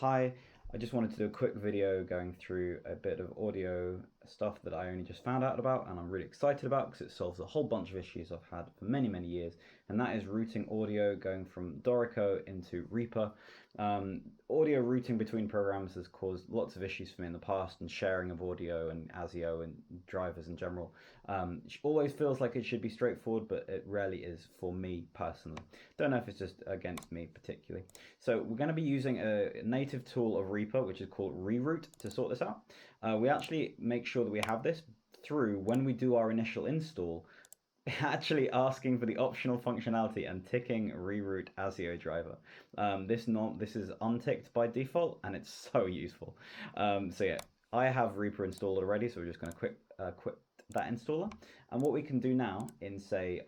Hi, I just wanted to do a quick video going through a bit of audio stuff that I only just found out about and I'm really excited about because it solves a whole bunch of issues I've had for many, many years, and that is routing audio going from Dorico into Reaper. Audio routing between programs has caused lots of issues for me in the past, and sharing of audio and ASIO and drivers in general. It always feels like it should be straightforward, but it rarely is for me personally. Don't know if it's just against me particularly. So we're going to be using a native tool of Reaper, which is called ReaRoute, to sort this out. We actually make sure that we have this through when we do our initial install, actually asking for the optional functionality and ticking ReaRoute ASIO driver. This is unticked by default, and it's so useful. So yeah, I have Reaper installed already, so we're just going to quit that installer. And what we can do now in, say,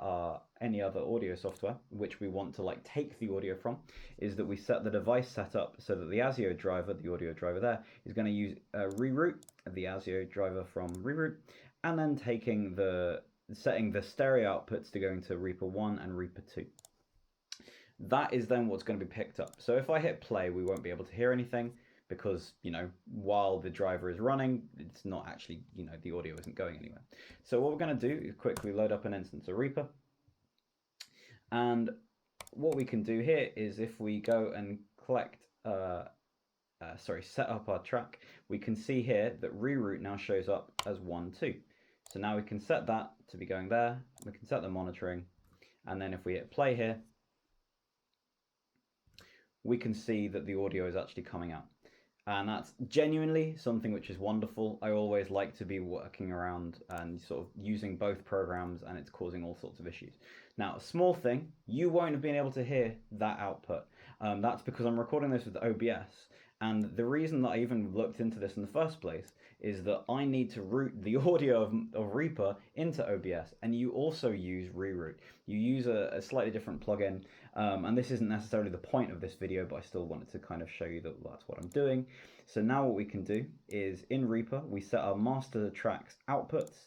any other audio software which we want to like take the audio from, is that we set the device setup so that the ASIO driver, the audio driver there, is going to use ReaRoute, the ASIO driver from ReaRoute, and then setting the stereo outputs to going to Reaper 1 and Reaper 2. That is then what's going to be picked up. So if I hit play, we won't be able to hear anything because, you know, while the driver is running, it's not actually, you know, the audio isn't going anywhere. So what we're going to do is quickly load up an instance of Reaper. And what we can do here is if we go and set up our track, we can see here that ReaRoute now shows up as 1, 2. So now we can set that to be going there, we can set the monitoring, and then if we hit play here, we can see that the audio is actually coming out. And that's genuinely something which is wonderful. I always like to be working around and sort of using both programs, and it's causing all sorts of issues. Now, a small thing, you won't have been able to hear that output. That's because I'm recording this with OBS. And the reason that I even looked into this in the first place is that I need to route the audio of Reaper into OBS, and you also use ReaRoute. You use a slightly different plugin, and this isn't necessarily the point of this video, but I still wanted to kind of show you that that's what I'm doing. So now what we can do is in Reaper, we set our master tracks outputs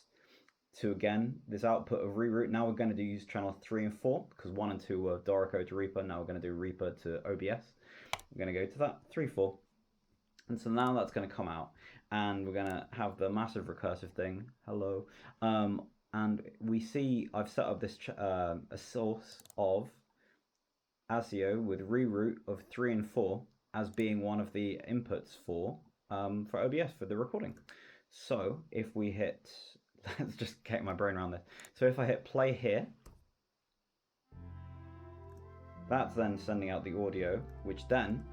to, again, this output of ReaRoute. Now we're going to use channels 3 and 4, because 1 and 2 were Dorico to Reaper. Now we're going to do Reaper to OBS. I'm going to go to that, 3, 4. And so now that's going to come out, and we're going to have the massive recursive thing, hello. And we see I've set up this a source of ASIO with ReaRoute of 3 and 4 as being one of the inputs for OBS for the recording. So if we hit, let's just get my brain around this. So if I hit play here, that's then sending out the audio, which then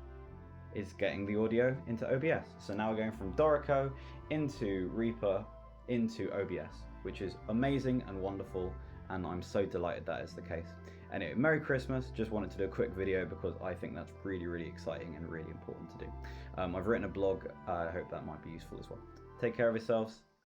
is getting the audio into OBS. So now we're going from Dorico into Reaper into OBS, which is amazing and wonderful, and I'm so delighted that is the case. Anyway, Merry Christmas. Just wanted to do a quick video because I think that's really, really exciting and really important to do. I've written a blog. I hope that might be useful as well. Take care of yourselves.